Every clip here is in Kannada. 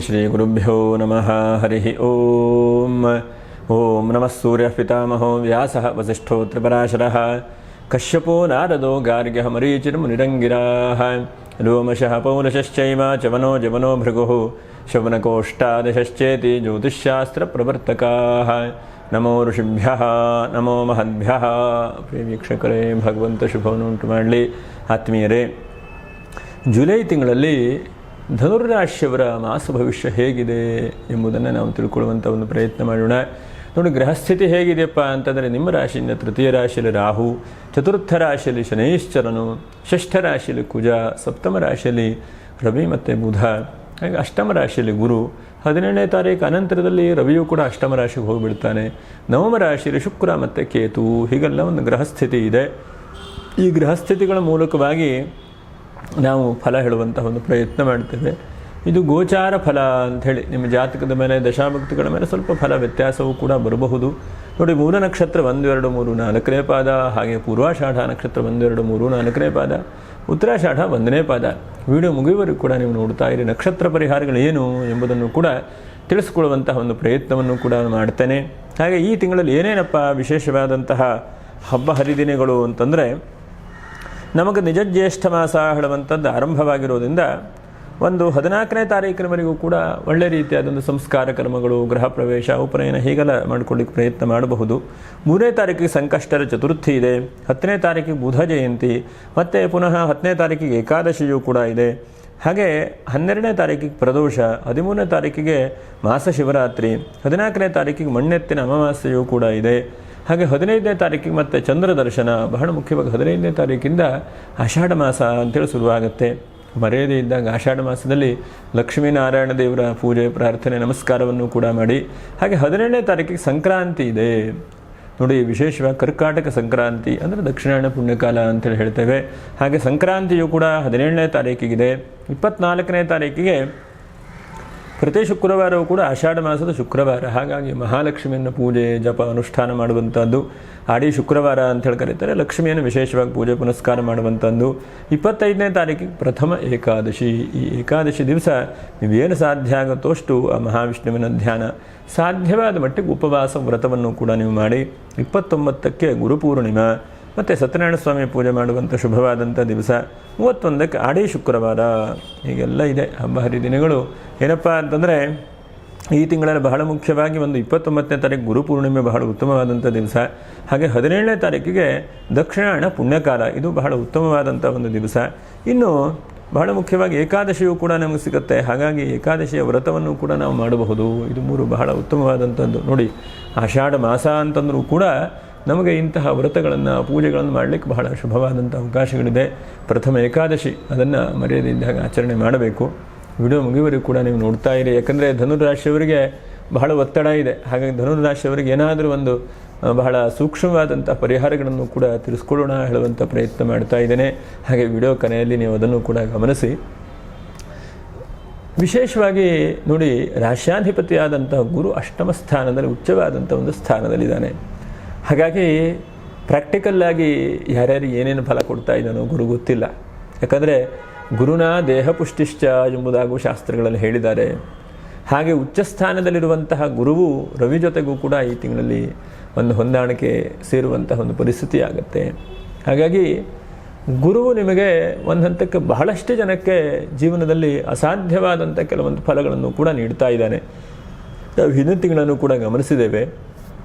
ಶ್ರೀ ಗುರುಭ್ಯೋ ನಮಃ ಹರಿ ಓಂ. ಓಂ ನಮಃ ಸೂರ್ಯ ಪಿತಾಮಹೋ ವ್ಯಾಸಃ ವಸಿಷ್ಠೋ ತ್ರಿಪರಾಶರಃ ಕಶ್ಯಪೋ ನಾರದೋ ಗಾರ್ಗ್ಯಃ ಮರೀಚಿರ್ಮುನಿರಂಗಿರಾಃ ರೋಮಶಃ ಪೌಲಶಶ್ಚೈವ ಚವನೋ ಜವನೋ ಭೃಗುಃ ಶವನಕೋಷ್ಟಾದಶಶ್ಚೇತಿ ಜ್ಯೋತಿಷ್ಶಾಸ್ತ್ರಪ್ರವರ್ತಕಾಃ. ನಮೋ ಋಷಿಭ್ಯಃ ನಮೋ ಮಹದ್ಭ್ಯಃ. ಪ್ರಿಯ ವೀಕ್ಷಕರೇ, ಭಗವಂತ ಶುಭವನ್ನು ಉಂಟು ಮಾಡಲಿ. ಆತ್ಮೀಯರೇ, ಜುಲೈ ತಿಂಗಳಲ್ಲಿ ಧನುರ್ರಾಶಿಯವರ ಮಾಸ ಭವಿಷ್ಯ ಹೇಗಿದೆ ಎಂಬುದನ್ನು ನಾವು ತಿಳ್ಕೊಳ್ಳುವಂಥ ಒಂದು ಪ್ರಯತ್ನ ಮಾಡೋಣ. ನೋಡಿ, ಗ್ರಹಸ್ಥಿತಿ ಹೇಗಿದೆಯಪ್ಪ ಅಂತಂದರೆ, ನಿಮ್ಮ ರಾಶಿಯಿಂದ ತೃತೀಯ ರಾಶಿಯಲ್ಲಿ ರಾಹು, ಚತುರ್ಥ ರಾಶಿಯಲ್ಲಿ ಶನೈಶ್ಚರನು, ಷಷ್ಠ ರಾಶಿಯಲ್ಲಿ ಕುಜ, ಸಪ್ತಮ ರಾಶಿಯಲ್ಲಿ ರವಿ ಮತ್ತು ಬುಧ, ಹಾಗೆ ಅಷ್ಟಮ ರಾಶಿಯಲ್ಲಿ ಗುರು. 17ನೇ ತಾರೀಕು ಅನಂತರದಲ್ಲಿ ರವಿಯು ಕೂಡ ಅಷ್ಟಮ ರಾಶಿಗೆ ಹೋಗಿಬಿಡ್ತಾನೆ. ನವಮ ರಾಶಿಯಲ್ಲಿ ಶುಕ್ರ ಮತ್ತು ಕೇತು. ಹೀಗೆಲ್ಲ ಒಂದು ಗ್ರಹಸ್ಥಿತಿ ಇದೆ. ಈ ಗ್ರಹಸ್ಥಿತಿಗಳ ಮೂಲಕವಾಗಿ ನಾವು ಫಲ ಹೇಳುವಂಥ ಒಂದು ಪ್ರಯತ್ನ ಮಾಡ್ತೇವೆ. ಇದು ಗೋಚಾರ ಫಲ ಅಂಥೇಳಿ, ನಿಮ್ಮ ಜಾತಕದ ಮೇಲೆ, ದಶಾಭಕ್ತಿಗಳ ಮೇಲೆ ಸ್ವಲ್ಪ ಫಲ ವ್ಯತ್ಯಾಸವೂ ಕೂಡ ಬರಬಹುದು. ನೋಡಿ, ಮೂಲ ನಕ್ಷತ್ರ 1, 2, 3, 4ನೇ ಪಾದ, ಹಾಗೆ ಪೂರ್ವಾಷಾಢ ನಕ್ಷತ್ರ 1, 2, 3, 4ನೇ ಪಾದ, ಉತ್ತರಾಷಾಢ 1ನೇ ಪಾದ. ವಿಡಿಯೋ ಮುಗಿಯುವವರೆಗೂ ಕೂಡ ನೀವು ನೋಡ್ತಾ ಇರಿ. ನಕ್ಷತ್ರ ಪರಿಹಾರಗಳು ಏನು ಎಂಬುದನ್ನು ಕೂಡ ತಿಳಿಸ್ಕೊಳ್ಳುವಂತಹ ಒಂದು ಪ್ರಯತ್ನವನ್ನು ಕೂಡ ಮಾಡ್ತೇನೆ. ಹಾಗೆ ಈ ತಿಂಗಳಲ್ಲಿ ಏನೇನಪ್ಪ ವಿಶೇಷವಾದಂತಹ ಹಬ್ಬ ಹರಿದಿನಗಳು ಅಂತಂದರೆ, ನಮಗೆ ನಿಜ ಜ್ಯೇಷ್ಠ ಮಾಸ ಹೇಳುವಂಥದ್ದು ಆರಂಭವಾಗಿರೋದ್ರಿಂದ ಒಂದು 14ನೇ ತಾರೀಕಿನವರೆಗೂ ಕೂಡ ಒಳ್ಳೆ ರೀತಿಯಾದೊಂದು ಸಂಸ್ಕಾರ ಕರ್ಮಗಳು, ಗೃಹ ಪ್ರವೇಶ, ಉಪನಯನ ಹೀಗೆಲ್ಲ ಮಾಡ್ಕೊಳ್ಳಿಕ್ಕೆ ಪ್ರಯತ್ನ ಮಾಡಬಹುದು. 3ನೇ ತಾರೀಕಿಗೆ ಸಂಕಷ್ಟರ ಚತುರ್ಥಿ ಇದೆ. 10ನೇ ತಾರೀಕಿಗೆ ಬುಧ ಜಯಂತಿ, ಮತ್ತು ಪುನಃ 10ನೇ ತಾರೀಕಿಗೆ ಏಕಾದಶಿಯೂ ಕೂಡ ಇದೆ. ಹಾಗೆ 12ನೇ ತಾರೀಕಿಗೆ ಪ್ರದೋಷ, 13ನೇ ತಾರೀಕಿಗೆ ಮಾಸ ಶಿವರಾತ್ರಿ, 14ನೇ ತಾರೀಕಿಗೆ ಮಣ್ಣೆತ್ತಿನ ಅಮಾವಾಸ್ಯೆಯೂ ಕೂಡ ಇದೆ. ಹಾಗೆ 15ನೇ ತಾರೀಕಿಗೆ ಮತ್ತೆ ಚಂದ್ರ ದರ್ಶನ. ಬಹಳ ಮುಖ್ಯವಾಗಿ 15ನೇ ತಾರೀಕಿಂದ ಆಷಾಢ ಮಾಸ ಅಂತೇಳಿ ಶುರುವಾಗುತ್ತೆ. ಮರ್ಯಾದೆ ಇದ್ದಾಗ ಆಷಾಢ ಮಾಸದಲ್ಲಿ ಲಕ್ಷ್ಮೀನಾರಾಯಣ ದೇವರ ಪೂಜೆ, ಪ್ರಾರ್ಥನೆ, ನಮಸ್ಕಾರವನ್ನು ಕೂಡ ಮಾಡಿ. ಹಾಗೆ 17ನೇ ತಾರೀಕಿಗೆ ಸಂಕ್ರಾಂತಿ ಇದೆ. ನೋಡಿ, ವಿಶೇಷವಾಗಿ ಕರ್ಕಾಟಕ ಸಂಕ್ರಾಂತಿ ಅಂದರೆ ದಕ್ಷಿಣಾಯಣ ಪುಣ್ಯಕಾಲ ಅಂತೇಳಿ ಹೇಳ್ತೇವೆ. ಹಾಗೆ ಸಂಕ್ರಾಂತಿಯು ಕೂಡ 17ನೇ ತಾರೀಕಿಗಿದೆ. 24ನೇ ತಾರೀಕಿಗೆ ಪ್ರತಿ ಶುಕ್ರವಾರವೂ ಕೂಡ ಆಷಾಢ ಮಾಸದ ಶುಕ್ರವಾರ. ಹಾಗಾಗಿ ಮಹಾಲಕ್ಷ್ಮಿಯನ್ನು ಪೂಜೆ, ಜಪ, ಅನುಷ್ಠಾನ ಮಾಡುವಂಥದ್ದು ಆಡಿ ಶುಕ್ರವಾರ ಅಂತೇಳಿ ಕರೀತಾರೆ. ಲಕ್ಷ್ಮಿಯನ್ನು ವಿಶೇಷವಾಗಿ ಪೂಜೆ ಪುನಸ್ಕಾರ ಮಾಡುವಂಥದ್ದು. 25ನೇ ತಾರೀಕಿಗೆ ಪ್ರಥಮ ಏಕಾದಶಿ. ಈ ಏಕಾದಶಿ ದಿವಸ ನೀವೇನು ಸಾಧ್ಯ ಆಗುತ್ತೋ ಅಷ್ಟು ಆ ಮಹಾವಿಷ್ಣುವಿನ ಧ್ಯಾನ, ಸಾಧ್ಯವಾದ ಮಟ್ಟಿಗೆ ಉಪವಾಸ ವ್ರತವನ್ನು ಕೂಡ ನೀವು ಮಾಡಿ. 29ಕ್ಕೆ ಗುರುಪೂರ್ಣಿಮಾ ಮತ್ತು ಸತ್ಯನಾರಾಯಣ ಸ್ವಾಮಿ ಪೂಜೆ ಮಾಡುವಂಥ ಶುಭವಾದಂಥ ದಿವಸ. 31ಕ್ಕೆ ಆಡಿ ಶುಕ್ರವಾರ. ಹೀಗೆಲ್ಲ ಇದೆ ಹಬ್ಬ ಹರಿದಿನಗಳು. ಏನಪ್ಪ ಅಂತಂದರೆ, ಈ ತಿಂಗಳಲ್ಲಿ ಬಹಳ ಮುಖ್ಯವಾಗಿ ಒಂದು 29ನೇ ತಾರೀಕು ಗುರುಪೂರ್ಣಿಮೆ ಬಹಳ ಉತ್ತಮವಾದಂಥ ದಿವಸ. ಹಾಗೆ 17ನೇ ತಾರೀಕಿಗೆ ದಕ್ಷಿಣಾಯಣ ಪುಣ್ಯಕಾಲ. ಇದು ಬಹಳ ಉತ್ತಮವಾದಂಥ ಒಂದು ದಿವಸ. ಇನ್ನು ಬಹಳ ಮುಖ್ಯವಾಗಿ ಏಕಾದಶಿಯೂ ಕೂಡ ನಮಗೆ ಸಿಗುತ್ತೆ. ಹಾಗಾಗಿ ಏಕಾದಶಿಯ ವ್ರತವನ್ನು ಕೂಡ ನಾವು ಮಾಡಬಹುದು. ಇದು 3 ಬಹಳ ಉತ್ತಮವಾದಂಥದ್ದು. ನೋಡಿ, ಆಷಾಢ ಮಾಸ ಅಂತಂದರೂ ಕೂಡ ನಮಗೆ ಇಂತಹ ವ್ರತಗಳನ್ನು, ಪೂಜೆಗಳನ್ನು ಮಾಡಲಿಕ್ಕೆ ಬಹಳ ಶುಭವಾದಂಥ ಅವಕಾಶಗಳಿದೆ. ಪ್ರಥಮ ಏಕಾದಶಿ, ಅದನ್ನು ಮರ್ಯಾದೆ ಇದ್ದಾಗ ಆಚರಣೆ ಮಾಡಬೇಕು. ವಿಡಿಯೋ ಮುಗಿಯುವವರೆಗೂ ಕೂಡ ನೀವು ನೋಡ್ತಾ ಇರಿ. ಯಾಕಂದರೆ ಧನುರಾಶಿಯವರಿಗೆ ಬಹಳ ಒತ್ತಡ ಇದೆ. ಹಾಗಾಗಿ ಧನುರಾಶಿಯವರಿಗೆ ಏನಾದರೂ ಒಂದು ಬಹಳ ಸೂಕ್ಷ್ಮವಾದಂಥ ಪರಿಹಾರಗಳನ್ನು ಕೂಡ ತಿಳಿಸ್ಕೊಳ್ಳೋಣ ಹೇಳುವಂಥ ಪ್ರಯತ್ನ ಮಾಡ್ತಾ ಇದ್ದೇನೆ. ಹಾಗೆ ವಿಡಿಯೋ ಕೊನೆಯಲ್ಲಿ ನೀವು ಅದನ್ನು ಕೂಡ ಗಮನಿಸಿ. ವಿಶೇಷವಾಗಿ ನೋಡಿ, ರಾಶ್ಯಾಧಿಪತಿಯಾದಂಥ ಗುರು ಅಷ್ಟಮ ಸ್ಥಾನದಲ್ಲಿ, ಉಚ್ಚವಾದಂಥ ಒಂದು ಸ್ಥಾನದಲ್ಲಿದ್ದಾನೆ. ಹಾಗಾಗಿ ಪ್ರಾಕ್ಟಿಕಲ್ಲಾಗಿ ಯಾರ್ಯಾರಿಗೆ ಏನೇನು ಫಲ ಕೊಡ್ತಾ ಇದ್ದಾನೋ ಗುರು ಗೊತ್ತಿಲ್ಲ. ಯಾಕಂದರೆ ಗುರುನ ದೇಹ ಪುಷ್ಟಿಶ್ಚ ಎಂಬುದಾಗೂ ಶಾಸ್ತ್ರಗಳಲ್ಲಿ ಹೇಳಿದ್ದಾರೆ. ಹಾಗೆ ಉಚ್ಚಸ್ಥಾನದಲ್ಲಿರುವಂತಹ ಗುರುವು ರವಿ ಜೊತೆಗೂ ಕೂಡ ಈ ತಿಂಗಳಲ್ಲಿ ಒಂದು ಹೊಂದಾಣಿಕೆ ಸೇರುವಂತಹ ಒಂದು ಪರಿಸ್ಥಿತಿ ಆಗುತ್ತೆ. ಹಾಗಾಗಿ ಗುರುವು ನಿಮಗೆ ಒಂದು ಹಂತಕ್ಕೆ ಬಹಳಷ್ಟು ಜನಕ್ಕೆ ಜೀವನದಲ್ಲಿ ಅಸಾಧ್ಯವಾದಂಥ ಕೆಲವೊಂದು ಫಲಗಳನ್ನು ಕೂಡ ನೀಡ್ತಾ ಇದ್ದಾನೆ. ನಾವು ಹಿಂದಿನ ತಿಂಗಳನ್ನು ಕೂಡ ಗಮನಿಸಿದ್ದೇವೆ.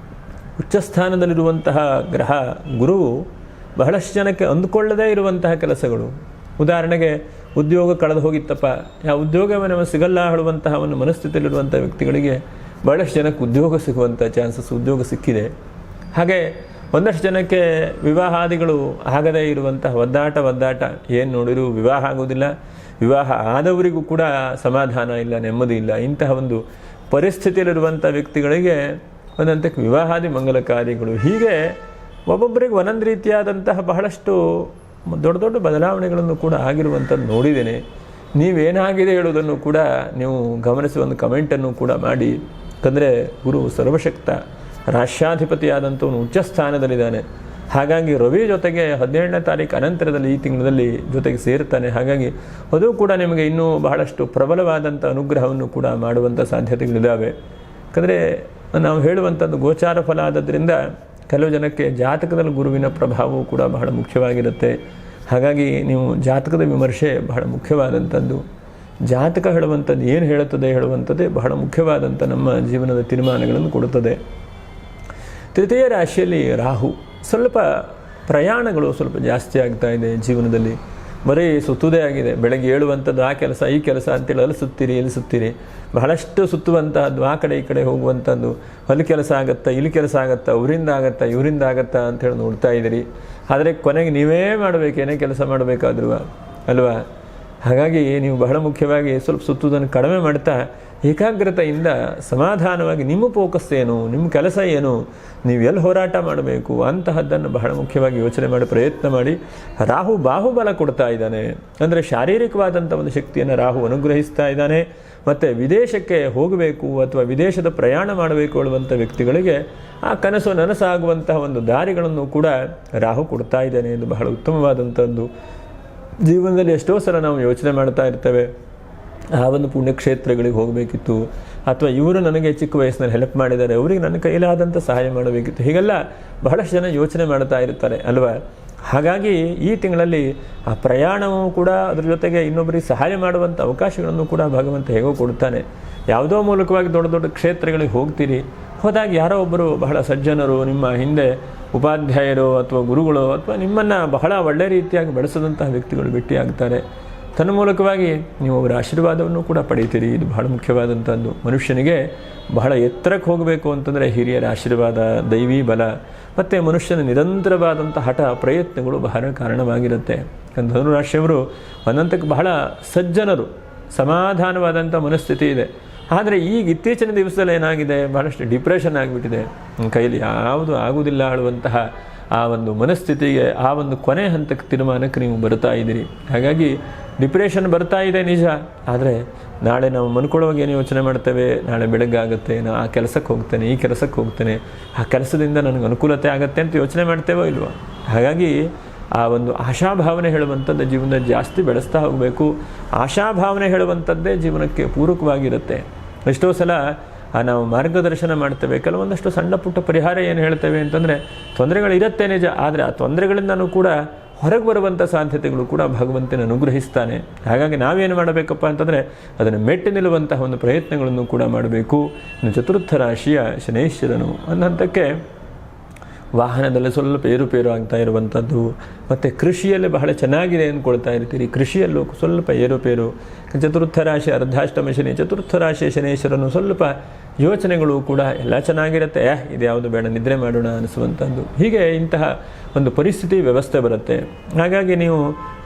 ಉಚ್ಚಸ್ಥಾನದಲ್ಲಿರುವಂತಹ ಗ್ರಹ ಗುರುವು ಬಹಳಷ್ಟು ಜನಕ್ಕೆ ಅಂದುಕೊಳ್ಳದೇ ಇರುವಂತಹ ಕೆಲಸಗಳು, ಉದಾಹರಣೆಗೆ ಉದ್ಯೋಗ ಕಳೆದು ಹೋಗಿತ್ತಪ್ಪ, ಯಾವ ಉದ್ಯೋಗವೇ ನಮಗೆ ಸಿಗಲ್ಲ ಹೇಳುವಂತಹ ಒಂದು ಮನಸ್ಥಿತಿಯಲ್ಲಿರುವಂಥ ವ್ಯಕ್ತಿಗಳಿಗೆ ಬಹಳಷ್ಟು ಜನಕ್ಕೆ ಉದ್ಯೋಗ ಸಿಗುವಂಥ ಚಾನ್ಸಸ್, ಉದ್ಯೋಗ ಸಿಕ್ಕಿದೆ. ಹಾಗೆ ಒಂದಷ್ಟು ಜನಕ್ಕೆ ವಿವಾಹಾದಿಗಳು ಆಗದೇ ಇರುವಂತಹ ಒದ್ದಾಟ, ಏನು ನೋಡಿರೂ ವಿವಾಹ ಆಗೋದಿಲ್ಲ. ವಿವಾಹ ಆದವರಿಗೂ ಕೂಡ ಸಮಾಧಾನ ಇಲ್ಲ, ನೆಮ್ಮದಿ ಇಲ್ಲ. ಇಂತಹ ಒಂದು ಪರಿಸ್ಥಿತಿಯಲ್ಲಿರುವಂಥ ವ್ಯಕ್ತಿಗಳಿಗೆ ಒಂದಂತಕ್ಕೆ ವಿವಾಹಾದಿ ಮಂಗಲ ಕಾರ್ಯಗಳು, ಹೀಗೆ ಒಬ್ಬೊಬ್ಬರಿಗೆ ಒಂದೊಂದು ರೀತಿಯಾದಂತಹ ಬಹಳಷ್ಟು ದೊಡ್ಡ ದೊಡ್ಡ ಬದಲಾವಣೆಗಳನ್ನು ಕೂಡ ಆಗಿರುವಂಥದ್ದು ನೋಡಿದ್ದೇನೆ. ನೀವೇನಾಗಿದೆ ಹೇಳೋದನ್ನು ಕೂಡ ನೀವು ಗಮನಿಸಿ ಒಂದು ಕಮೆಂಟನ್ನು ಕೂಡ ಮಾಡಿ. ಯಾಕಂದರೆ ಗುರು ಸರ್ವಶಕ್ತ, ರಾಶ್ಯಾಧಿಪತಿಯಾದಂಥವನು ಉಚ್ಚಸ್ಥಾನದಲ್ಲಿದ್ದಾನೆ. ಹಾಗಾಗಿ ರವಿ ಜೊತೆಗೆ 17ನೇ ತಾರೀಕು ಅನಂತರದಲ್ಲಿ ಈ ತಿಂಗಳಲ್ಲಿ ಜೊತೆಗೆ ಸೇರ್ತಾನೆ. ಹಾಗಾಗಿ ಅದು ಕೂಡ ನಿಮಗೆ ಇನ್ನೂ ಬಹಳಷ್ಟು ಪ್ರಬಲವಾದಂಥ ಅನುಗ್ರಹವನ್ನು ಕೂಡ ಮಾಡುವಂಥ ಸಾಧ್ಯತೆಗಳಿದ್ದಾವೆ. ಯಾಕಂದರೆ ನಾವು ಹೇಳುವಂಥದ್ದು ಗೋಚಾರ ಫಲ ಆದದ್ರಿಂದ ಕೆಲವು ಜನಕ್ಕೆ ಜಾತಕದಲ್ಲಿ ಗುರುವಿನ ಪ್ರಭಾವವು ಕೂಡ ಬಹಳ ಮುಖ್ಯವಾಗಿರುತ್ತೆ. ಹಾಗಾಗಿ ನೀವು ಜಾತಕದ ವಿಮರ್ಶೆ ಬಹಳ ಮುಖ್ಯವಾದಂಥದ್ದು. ಜಾತಕ ಹೇಳುವಂಥದ್ದು ಏನು ಹೇಳುವಂಥದ್ದೇ ಬಹಳ ಮುಖ್ಯವಾದಂಥ ನಮ್ಮ ಜೀವನದ ತೀರ್ಮಾನಗಳನ್ನು ಕೊಡುತ್ತದೆ. ತೃತೀಯ ರಾಶಿಯಲ್ಲಿ ರಾಹು, ಸ್ವಲ್ಪ ಪ್ರಯಾಣಗಳು ಸ್ವಲ್ಪ ಜಾಸ್ತಿ ಆಗ್ತಾ ಇದೆ ಜೀವನದಲ್ಲಿ. ಬರೀ ಸುತ್ತುದೇ ಆಗಿದೆ. ಬೆಳಗ್ಗೆ ಏಳುವಂಥದ್ದು ಆ ಕೆಲಸ ಈ ಕೆಲಸ ಅಂತೇಳಿ ಅಲ್ಲಿ ಸುತ್ತೀರಿ. ಬಹಳಷ್ಟು ಸುತ್ತುವಂತಹದ್ದು, ಆ ಕಡೆ ಈ ಕಡೆ ಹೋಗುವಂಥದ್ದು, ಅಲ್ಲಿ ಕೆಲಸ ಆಗುತ್ತಾ ಇಲ್ಲಿ ಕೆಲಸ ಆಗುತ್ತಾ, ಇವರಿಂದ ಆಗತ್ತಾ ಅಂತೇಳಿ ನೋಡ್ತಾ ಇದ್ದೀರಿ. ಆದರೆ ಕೊನೆಗೆ ನೀವೇ ಮಾಡಬೇಕು, ಏನೇ ಕೆಲಸ ಮಾಡಬೇಕಾದ್ರೂ ಅಲ್ವಾ. ಹಾಗಾಗಿ ನೀವು ಬಹಳ ಮುಖ್ಯವಾಗಿ ಸ್ವಲ್ಪ ಸುತ್ತುವುದನ್ನು ಕಡಿಮೆ ಮಾಡ್ತಾ ಏಕಾಗ್ರತೆಯಿಂದ ಸಮಾಧಾನವಾಗಿ ನಿಮ್ಮ ಫೋಕಸ್ ಏನು, ನಿಮ್ಮ ಕೆಲಸ ಏನು, ನೀವು ಎಲ್ಲಿ ಹೋರಾಟ ಮಾಡಬೇಕು ಅಂತಹದ್ದನ್ನು ಬಹಳ ಮುಖ್ಯವಾಗಿ ಯೋಚನೆ ಮಾಡಿ ಪ್ರಯತ್ನ ಮಾಡಿ. ರಾಹು ಬಾಹುಬಲ ಕೊಡ್ತಾ ಇದ್ದಾನೆ, ಅಂದರೆ ಶಾರೀರಿಕವಾದಂಥ ಒಂದು ಶಕ್ತಿಯನ್ನು ರಾಹು ಅನುಗ್ರಹಿಸ್ತಾ ಇದ್ದಾನೆ. ಮತ್ತು ವಿದೇಶಕ್ಕೆ ಹೋಗಬೇಕು ಅಥವಾ ವಿದೇಶದ ಪ್ರಯಾಣ ಮಾಡಬೇಕು ಹೇಳುವಂಥ ವ್ಯಕ್ತಿಗಳಿಗೆ ಆ ಕನಸು ನನಸಾಗುವಂತಹ ಒಂದು ದಾರಿಗಳನ್ನು ಕೂಡ ರಾಹು ಕೊಡ್ತಾ ಇದ್ದಾನೆ. ಇದು ಬಹಳ ಉತ್ತಮವಾದಂಥದ್ದು. ಜೀವನದಲ್ಲಿ ಎಷ್ಟೋ ಸಲ ನಾವು ಯೋಚನೆ ಮಾಡ್ತಾ ಇರ್ತೇವೆ, ಆ ಒಂದು ಪುಣ್ಯಕ್ಷೇತ್ರಗಳಿಗೆ ಹೋಗಬೇಕಿತ್ತು, ಅಥವಾ ಇವರು ನನಗೆ ಚಿಕ್ಕ ವಯಸ್ಸಿನಲ್ಲಿ ಹೆಲ್ಪ್ ಮಾಡಿದ್ದಾರೆ, ಅವರಿಗೆ ನನ್ನ ಕೈಲಾದಂಥ ಸಹಾಯ ಮಾಡಬೇಕಿತ್ತು, ಹೀಗೆಲ್ಲ ಬಹಳಷ್ಟು ಜನ ಯೋಚನೆ ಮಾಡ್ತಾ ಇರ್ತಾರೆ ಅಲ್ವಾ. ಹಾಗಾಗಿ ಈ ತಿಂಗಳಲ್ಲಿ ಆ ಪ್ರಯಾಣವೂ ಕೂಡ ಅದ್ರ ಜೊತೆಗೆ ಇನ್ನೊಬ್ಬರಿಗೆ ಸಹಾಯ ಮಾಡುವಂಥ ಅವಕಾಶಗಳನ್ನು ಕೂಡ ಭಗವಂತ ಹೇಗೋ ಕೊಡ್ತಾನೆ. ಯಾವುದೋ ಮೂಲಕವಾಗಿ ದೊಡ್ಡ ದೊಡ್ಡ ಕ್ಷೇತ್ರಗಳಿಗೆ ಹೋಗ್ತೀರಿ, ಹೋದಾಗ ಯಾರೋ ಒಬ್ಬರು ಬಹಳ ಸಜ್ಜನರು, ನಿಮ್ಮ ಹಿಂದೆ ಉಪಾಧ್ಯಾಯರು ಅಥವಾ ಗುರುಗಳು ಅಥವಾ ನಿಮ್ಮನ್ನು ಬಹಳ ಒಳ್ಳೆಯ ರೀತಿಯಾಗಿ ಬೆಳೆಸಿದಂತಹ ವ್ಯಕ್ತಿಗಳು ಭೇಟಿಯಾಗ್ತಾರೆ. ತನ್ನ ಮೂಲಕವಾಗಿ ನೀವು ಅವರ ಆಶೀರ್ವಾದವನ್ನು ಕೂಡ ಪಡೀತೀರಿ. ಇದು ಬಹಳ ಮುಖ್ಯವಾದಂಥದ್ದು. ಮನುಷ್ಯನಿಗೆ ಬಹಳ ಎತ್ತರಕ್ಕೆ ಹೋಗಬೇಕು ಅಂತಂದರೆ ಹಿರಿಯರ ಆಶೀರ್ವಾದ, ದೈವಿ ಬಲ ಮತ್ತು ಮನುಷ್ಯನ ನಿರಂತರವಾದಂಥ ಹಠ ಪ್ರಯತ್ನಗಳು ಬಹಳ ಕಾರಣವಾಗಿರುತ್ತೆ. ಧನುರಾಶಿಯವರು ಒಂದಂತಕ್ಕೆ ಬಹಳ ಸಜ್ಜನರು, ಸಮಾಧಾನವಾದಂಥ ಮನಸ್ಥಿತಿ ಇದೆ. ಆದರೆ ಈಗ ಇತ್ತೀಚಿನ ದಿವಸದಲ್ಲಿ ಏನಾಗಿದೆ, ಬಹಳಷ್ಟು ಡಿಪ್ರೆಷನ್ ಆಗಿಬಿಟ್ಟಿದೆ. ಕೈಲಿ ಯಾವುದು ಆಗುವುದಿಲ್ಲ ಹೇಳುವಂತಹ ಆ ಒಂದು ಮನಸ್ಥಿತಿಗೆ, ಆ ಒಂದು ಕೊನೆ ಹಂತಕ್ಕೆ ತೀರ್ಮಾನಕ್ಕೆ ನೀವು ಬರ್ತಾ ಇದ್ದೀರಿ. ಹಾಗಾಗಿ ಡಿಪ್ರೆಷನ್ ಬರ್ತಾ ಇದೆ ನಿಜ, ಆದರೆ ನಾಳೆ ನಾವು ಮನ್ಕೊಳ್ಳುವಾಗ ಏನು ಯೋಚನೆ ಮಾಡ್ತೇವೆ, ನಾಳೆ ಬೆಳಗ್ಗೆ ಆಗುತ್ತೆ, ನಾನು ಆ ಕೆಲಸಕ್ಕೆ ಹೋಗ್ತೇನೆ, ಈ ಕೆಲಸಕ್ಕೆ ಹೋಗ್ತೇನೆ, ಆ ಕೆಲಸದಿಂದ ನನಗೆ ಅನುಕೂಲತೆ ಆಗುತ್ತೆ ಅಂತ ಯೋಚನೆ ಮಾಡ್ತೇವೋ ಇಲ್ವೋ. ಹಾಗಾಗಿ ಆ ಒಂದು ಆಶಾಭಾವನೆ ಹೇಳುವಂಥದ್ದು ಜೀವನದಲ್ಲಿ ಜಾಸ್ತಿ ಬೆಳೆಸ್ತಾ ಹೋಗಬೇಕು. ಆಶಾಭಾವನೆ ಹೇಳುವಂಥದ್ದೇ ಜೀವನಕ್ಕೆ ಪೂರಕವಾಗಿರುತ್ತೆ. ಎಷ್ಟೋ ಸಲ ನಾವು ಮಾರ್ಗದರ್ಶನ ಮಾಡ್ತೇವೆ, ಕೆಲವೊಂದಷ್ಟು ಸಣ್ಣ ಪುಟ್ಟ ಪರಿಹಾರ ಏನು ಹೇಳ್ತೇವೆ ಅಂತಂದರೆ ತೊಂದರೆಗಳಿರುತ್ತೆ ನಿಜ, ಆದರೆ ಆ ತೊಂದರೆಗಳಿಂದನೂ ಕೂಡ ಹೊರಗೆ ಬರುವಂಥ ಸಾಧ್ಯತೆಗಳು ಕೂಡ ಭಗವಂತನ ಅನುಗ್ರಹಿಸ್ತಾನೆ. ಹಾಗಾಗಿ ನಾವೇನು ಮಾಡಬೇಕಪ್ಪ ಅಂತಂದರೆ ಅದನ್ನು ಮೆಟ್ಟಿ ನಿಲ್ಲುವಂತಹ ಒಂದು ಪ್ರಯತ್ನಗಳನ್ನು ಕೂಡ ಮಾಡಬೇಕು. ಇನ್ನು ಚತುರ್ಥ ರಾಶಿಯ ಶನೈಶ್ವರನು ಅನ್ನಂತಕ್ಕೆ ವಾಹನದಲ್ಲಿ ಸ್ವಲ್ಪ ಏರುಪೇರು ಆಗ್ತಾ ಇರುವಂಥದ್ದು, ಮತ್ತು ಕೃಷಿಯಲ್ಲಿ ಬಹಳ ಚೆನ್ನಾಗಿದೆ ಅಂದ್ಕೊಳ್ತಾ ಇರ್ತೀರಿ, ಕೃಷಿಯಲ್ಲೂ ಸ್ವಲ್ಪ ಏರುಪೇರು. ಚತುರ್ಥ ರಾಶಿ ಅರ್ಧಾಷ್ಟಮ ಶನಿ, ಚತುರ್ಥ ರಾಶಿಯ ಶನೇಶ್ವರನು ಸ್ವಲ್ಪ ಯೋಚನೆಗಳು ಕೂಡ ಎಲ್ಲ ಚೆನ್ನಾಗಿರುತ್ತೆ, ಇದು ಯಾವುದು ಬೇಡ, ನಿದ್ರೆ ಮಾಡೋಣ ಅನಿಸುವಂಥದ್ದು. ಹೀಗೆ ಇಂತಹ ಒಂದು ಪರಿಸ್ಥಿತಿ ವ್ಯವಸ್ಥೆ ಬರುತ್ತೆ. ಹಾಗಾಗಿ ನೀವು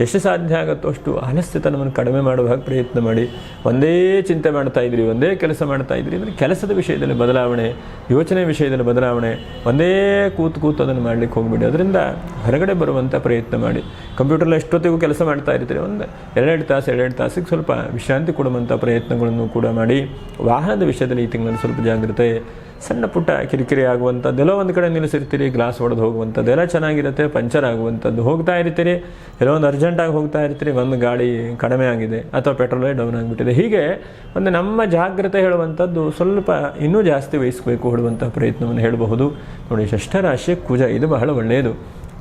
ಎಷ್ಟು ಸಾಧ್ಯ ಆಗುತ್ತೋ ಅಷ್ಟು ಆಲಸ್ಯತನವನ್ನು ಕಡಿಮೆ ಮಾಡುವ ಹಾಗೆ ಪ್ರಯತ್ನ ಮಾಡಿ. ಒಂದೇ ಚಿಂತೆ ಮಾಡ್ತಾ ಇದ್ರಿ, ಒಂದೇ ಕೆಲಸ ಮಾಡ್ತಾ ಇದ್ರಿ ಅಂದರೆ ಕೆಲಸದ ವಿಷಯದಲ್ಲಿ ಬದಲಾವಣೆ, ಯೋಚನೆ ವಿಷಯದಲ್ಲಿ ಬದಲಾವಣೆ, ಒಂದೇ ಕೂತು ಅದನ್ನು ಮಾಡಲಿಕ್ಕೆ ಹೋಗ್ಬಿಡಿ. ಅದರಿಂದ ಹೊರಗಡೆ ಬರುವಂಥ ಪ್ರಯತ್ನ ಮಾಡಿ. ಕಂಪ್ಯೂಟರ್ಲ್ಲಿ ಎಷ್ಟೊತ್ತಿಗೂ ಕೆಲಸ ಮಾಡ್ತಾ ಇರ್ತೀರಿ, ಒಂದು 2 ತಾಸಿಗೆ ಸ್ವಲ್ಪ ವಿಶ್ರಾಂತಿ ಕೊಡುವಂಥ ಪ್ರಯತ್ನಗಳನ್ನು ಕೂಡ ಮಾಡಿ. ವಾಹನದ ವಿಷಯದಲ್ಲಿ ಈ ತಿಂಗಳಲ್ಲಿ ಸ್ವಲ್ಪ ಜಾಗ್ರತೆ. ಸಣ್ಣ ಪುಟ್ಟ ಕಿರಿಕಿರಿ ಆಗುವಂಥದ್ದೆಲ್ಲೋ ಒಂದು ಕಡೆ ನಿಲ್ಲಿಸಿರ್ತೀರಿ, ಗ್ಲಾಸ್ ಹೊಡೆದು ಹೋಗುವಂಥದ್ದು ಎಲ್ಲ ಚೆನ್ನಾಗಿರುತ್ತೆ, ಪಂಚರ್ ಆಗುವಂಥದ್ದು, ಹೋಗ್ತಾ ಇರ್ತೀರಿ, ಎಲ್ಲೋ ಒಂದು ಅರ್ಜೆಂಟಾಗಿ ಹೋಗ್ತಾ ಇರ್ತೀರಿ, ಒಂದು ಗಾಡಿ ಕಡಿಮೆ ಆಗಿದೆ ಅಥವಾ ಪೆಟ್ರೋಲೇ ಡೌನ್ ಆಗಿಬಿಟ್ಟಿದೆ. ಹೀಗೆ ಒಂದು ನಮ್ಮ ಜಾಗ್ರತೆ ಹೇಳುವಂಥದ್ದು ಸ್ವಲ್ಪ ಇನ್ನೂ ಜಾಸ್ತಿ ವಹಿಸಬೇಕು ಹೇಳುವಂಥ ಪ್ರಯತ್ನವನ್ನು ಹೇಳಬಹುದು. ನೋಡಿ, ಷಷ್ಠರಾಶಿಯ ಕುಜ, ಇದು ಬಹಳ ಒಳ್ಳೆಯದು.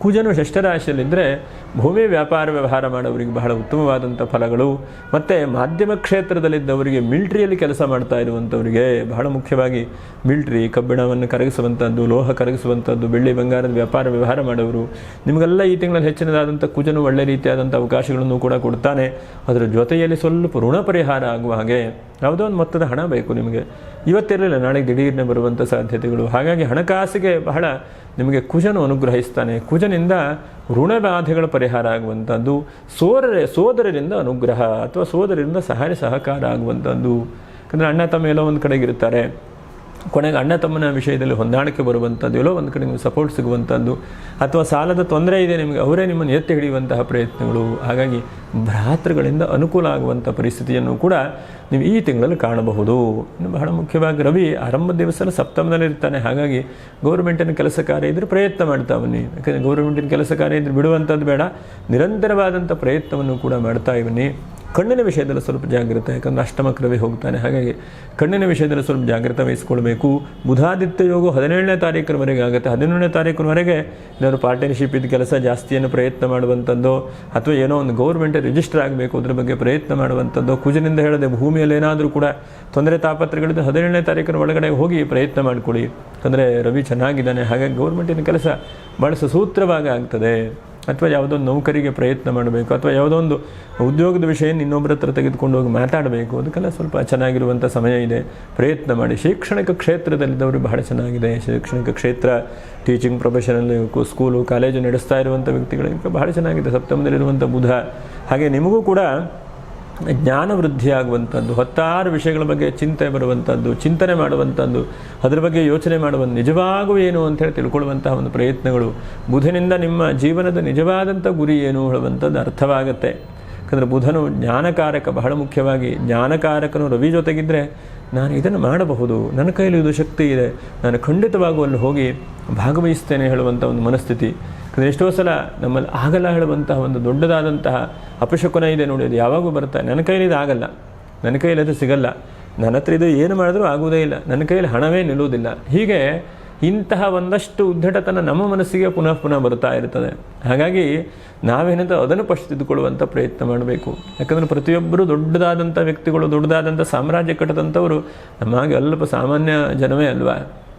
ಕುಜನು ಷಷ್ಠರಾಶಿಯಲ್ಲಿದ್ದರೆ ಭೂಮಿ ವ್ಯಾಪಾರ ವ್ಯವಹಾರ ಮಾಡೋವರಿಗೆ ಬಹಳ ಉತ್ತಮವಾದಂಥ ಫಲಗಳು, ಮತ್ತು ಮಾಧ್ಯಮ ಕ್ಷೇತ್ರದಲ್ಲಿದ್ದವರಿಗೆ, ಮಿಲ್ಟ್ರಿಯಲ್ಲಿ ಕೆಲಸ ಮಾಡ್ತಾ ಇರುವಂಥವರಿಗೆ ಬಹಳ ಮುಖ್ಯವಾಗಿ ಮಿಲ್ಟ್ರಿ, ಕಬ್ಬಿಣವನ್ನು ಕರಗಿಸುವಂಥದ್ದು, ಲೋಹ ಕರಗಿಸುವಂಥದ್ದು, ಬೆಳ್ಳಿ ಬಂಗಾರದ ವ್ಯಾಪಾರ ವ್ಯವಹಾರ ಮಾಡೋರು, ನಿಮಗೆಲ್ಲ ಈ ತಿಂಗಳಲ್ಲಿ ಹೆಚ್ಚಿನದಾದಂಥ ಕುಜನು ಒಳ್ಳೆ ರೀತಿಯಾದಂಥ ಅವಕಾಶಗಳನ್ನು ಕೂಡ ಕೊಡ್ತಾನೆ. ಅದರ ಜೊತೆಯಲ್ಲಿ ಸ್ವಲ್ಪ ಋಣ ಪರಿಹಾರ ಆಗುವ ಹಾಗೆ ಯಾವುದೋ ಒಂದು ಮೊತ್ತದ ಹಣ ಬೇಕು ನಿಮಗೆ, ಇವತ್ತಿರಲಿಲ್ಲ ನಾಳೆಗೆ ದಿಢೀರ್ನೆ ಬರುವಂಥ ಸಾಧ್ಯತೆಗಳು. ಹಾಗಾಗಿ ಹಣಕಾಸಿಗೆ ಬಹಳ ನಿಮಗೆ ಕುಜನು ಅನುಗ್ರಹಿಸ್ತಾನೆ. ಕುಜನಿಂದ ಋಣಬಾಧೆಗಳ ಪರಿಹಾರ ಆಗುವಂಥದ್ದು, ಸೋದರರಿಂದ ಅನುಗ್ರಹ ಅಥವಾ ಸೋದರರಿಂದ ಸಹಾಯ ಸಹಕಾರ ಆಗುವಂಥದ್ದು. ಯಾಕಂದರೆ ಅಣ್ಣ ತಮ್ಮ ಎಲ್ಲೋ ಒಂದು ಕಡೆಗಿರ್ತಾರೆ, ಕೊನೆಗೆ ಅಣ್ಣ ತಮ್ಮನ ವಿಷಯದಲ್ಲಿ ಹೊಂದಾಣಿಕೆ ಬರುವಂಥದ್ದು, ಎಲ್ಲೋ ಒಂದು ಕಡೆ ನೀವು ಸಪೋರ್ಟ್ ಸಿಗುವಂಥದ್ದು, ಅಥವಾ ಸಾಲದ ತೊಂದರೆ ಇದೆ ನಿಮಗೆ, ಅವರೇ ನಿಮ್ಮನ್ನು ಎತ್ತಿ ಹಿಡಿಯುವಂತಹ ಪ್ರಯತ್ನಗಳು. ಹಾಗಾಗಿ ಭ್ರಾತೃಗಳಿಂದ ಅನುಕೂಲ ಆಗುವಂಥ ಪರಿಸ್ಥಿತಿಯನ್ನು ಕೂಡ ನೀವು ಈ ತಿಂಗಳಲ್ಲಿ ಕಾಣಬಹುದು. ಇನ್ನು ಬಹಳ ಮುಖ್ಯವಾಗಿ ರವಿ ಆರಂಭದ ದಿವಸ ಸಪ್ತಮದಲ್ಲಿ ಇರ್ತಾನೆ. ಹಾಗಾಗಿ ಗೌರ್ಮೆಂಟಿನ ಕೆಲಸ ಕಾರ್ಯ ಇದ್ದರೆ ಪ್ರಯತ್ನ ಮಾಡ್ತಾ ಬನ್ನಿ. ಯಾಕಂದರೆ ಗೌರ್ಮೆಂಟಿನ ಕೆಲಸ ಕಾರ್ಯ ಇದ್ದರೆ ಬಿಡುವಂಥದ್ದು ಬೇಡ, ನಿರಂತರವಾದಂಥ ಪ್ರಯತ್ನವನ್ನು ಕೂಡ ಮಾಡ್ತಾ ಬನ್ನಿ. ಕಣ್ಣಿನ ವಿಷಯದಲ್ಲಿ ಸ್ವಲ್ಪ ಜಾಗ್ರತೆ, ಯಾಕಂದರೆ ಅಷ್ಟಮಕ್ಕೆ ರವಿ ಹೋಗ್ತಾನೆ. ಹಾಗಾಗಿ ಕಣ್ಣಿನ ವಿಷಯದಲ್ಲಿ ಸ್ವಲ್ಪ ಜಾಗ್ರತೆ ವಹಿಸ್ಕೊಳ್ಬೇಕು. ಬುಧಾದಿತ್ಯ ಯೋಗ 17ನೇ ತಾರೀಕಿನವರೆಗೆ ಆಗುತ್ತೆ. 17ನೇ ತಾರೀಕಿನವರೆಗೆ ಏನಾದ್ರು ಪಾರ್ಟ್ನರ್ಶಿಪ್ ಇದ್ದ ಕೆಲಸ ಜಾಸ್ತಿಯನ್ನು ಪ್ರಯತ್ನ ಮಾಡುವಂಥದ್ದು, ಅಥವಾ ಏನೋ ಒಂದು ಗೌರ್ಮೆಂಟ್ ರಿಜಿಸ್ಟರ್ ಆಗಬೇಕು ಅದ್ರ ಬಗ್ಗೆ ಪ್ರಯತ್ನ ಮಾಡುವಂಥದ್ದು. ಕುಜನಿಂದ ಹೇಳದೆ ಭೂಮಿಯಲ್ಲಿ ಏನಾದರೂ ಕೂಡ ತೊಂದರೆ ತಾಪತ್ರಗಳಿದ್ದು 17ನೇ ತಾರೀಕಿನ ಒಳಗಡೆ ಹೋಗಿ ಪ್ರಯತ್ನ ಮಾಡಿಕೊಳ್ಳಿ. ಯಾಕಂದರೆ ರವಿ ಚೆನ್ನಾಗಿದ್ದಾನೆ. ಹಾಗಾಗಿ ಗೌರ್ಮೆಂಟಿನ ಕೆಲಸ ಭಾಳ ಸುಸೂತ್ರವಾಗಿ ಆಗ್ತದೆ. ಅಥವಾ ಯಾವುದೋ ಒಂದು ನೌಕರಿಗೆ ಪ್ರಯತ್ನ ಮಾಡಬೇಕು, ಅಥವಾ ಯಾವುದೋ ಒಂದು ಉದ್ಯೋಗದ ವಿಷಯ ಇನ್ನೊಬ್ಬರ ಹತ್ರ ತೆಗೆದುಕೊಂಡು ಹೋಗಿ ಮಾತಾಡಬೇಕು, ಅದಕ್ಕೆಲ್ಲ ಸ್ವಲ್ಪ ಚೆನ್ನಾಗಿರುವಂಥ ಸಮಯ ಇದೆ, ಪ್ರಯತ್ನ ಮಾಡಿ. ಶೈಕ್ಷಣಿಕ ಕ್ಷೇತ್ರದಲ್ಲಿದ್ದವರು ಬಹಳ ಚೆನ್ನಾಗಿದೆ. ಶೈಕ್ಷಣಿಕ ಕ್ಷೇತ್ರ, ಟೀಚಿಂಗ್ ಪ್ರೊಫೆಷನಲ್ಲಿ, ಸ್ಕೂಲು ಕಾಲೇಜು ನಡೆಸ್ತಾ ಇರುವಂಥ ವ್ಯಕ್ತಿಗಳಿಗೆ ಬಹಳ ಚೆನ್ನಾಗಿದೆ ಸಪ್ತಮದಲ್ಲಿರುವಂಥ ಬುಧ. ಹಾಗೆ ನಿಮಗೂ ಕೂಡ ಜ್ಞಾನ ವೃದ್ಧಿಯಾಗುವಂಥದ್ದು, 10 ವಿಷಯಗಳ ಬಗ್ಗೆ ಚಿಂತೆ ಬರುವಂಥದ್ದು, ಚಿಂತನೆ ಮಾಡುವಂಥದ್ದು, ಅದರ ಬಗ್ಗೆ ಯೋಚನೆ ಮಾಡುವ ನಿಜವಾಗೂ ಏನು ಅಂತೇಳಿ ತಿಳ್ಕೊಳ್ಳುವಂತಹ ಒಂದು ಪ್ರಯತ್ನಗಳು. ಬುಧನಿಂದ ನಿಮ್ಮ ಜೀವನದ ನಿಜವಾದಂಥ ಗುರಿ ಏನು ಹೇಳುವಂಥದ್ದು ಅರ್ಥವಾಗುತ್ತೆ. ಯಾಕಂದರೆ ಬುಧನು ಜ್ಞಾನಕಾರಕ, ಬಹಳ ಮುಖ್ಯವಾಗಿ ಜ್ಞಾನಕಾರಕನು ರವಿ ಜೊತೆಗಿದ್ದರೆ ನಾನು ಇದನ್ನು ಮಾಡಬಹುದು, ನನ್ನ ಕೈಯಲ್ಲಿ ಇದು ಶಕ್ತಿ ಇದೆ, ನಾನು ಖಂಡಿತವಾಗೂ ಅಲ್ಲಿ ಹೋಗಿ ಭಾಗವಹಿಸ್ತೇನೆ ಹೇಳುವಂಥ ಒಂದು ಮನಸ್ಥಿತಿ. ಯಾಕಂದರೆ ಎಷ್ಟೋ ಸಲ ನಮ್ಮಲ್ಲಿ ಆಗಲ್ಲ ಹೇಳುವಂತಹ ಒಂದು ದೊಡ್ಡದಾದಂತಹ ಅಪಶಕುನ ಇದೆ ನೋಡಿ, ಅದು ಯಾವಾಗೂ ಬರ್ತಾರೆ. ನನ್ನ ಕೈಯಲ್ಲಿ ಇದು ಆಗಲ್ಲ, ನನ್ನ ಕೈಯಲ್ಲಿ ಅದು ಸಿಗಲ್ಲ, ನನ್ನ ಹತ್ರ ಇದು ಏನು ಮಾಡಿದ್ರೂ ಆಗುವುದೇ ಇಲ್ಲ, ನನ್ನ ಕೈಯಲ್ಲಿ ಹಣವೇ ನಿಲ್ಲುವುದಿಲ್ಲ. ಹೀಗೆ ಇಂತಹ ಒಂದಷ್ಟು ಉದ್ದಟತನ ನಮ್ಮ ಮನಸ್ಸಿಗೆ ಪುನಃ ಪುನಃ ಬರ್ತಾ ಇರ್ತದೆ. ಹಾಗಾಗಿ ನಾವೇನಂತ ಅದನ್ನು ಪಶ್ಚಿದ್ದುಕೊಳ್ಳುವಂಥ ಪ್ರಯತ್ನ ಮಾಡಬೇಕು. ಯಾಕಂದರೆ ಪ್ರತಿಯೊಬ್ಬರು ದೊಡ್ಡದಾದಂಥ ವ್ಯಕ್ತಿಗಳು, ದೊಡ್ಡದಾದಂಥ ಸಾಮ್ರಾಜ್ಯ ಕಟ್ಟದಂಥವರು ನಮಗೆ ಅಲ್ಪ ಸಾಮಾನ್ಯ ಜನವೇ ಅಲ್ವಾ.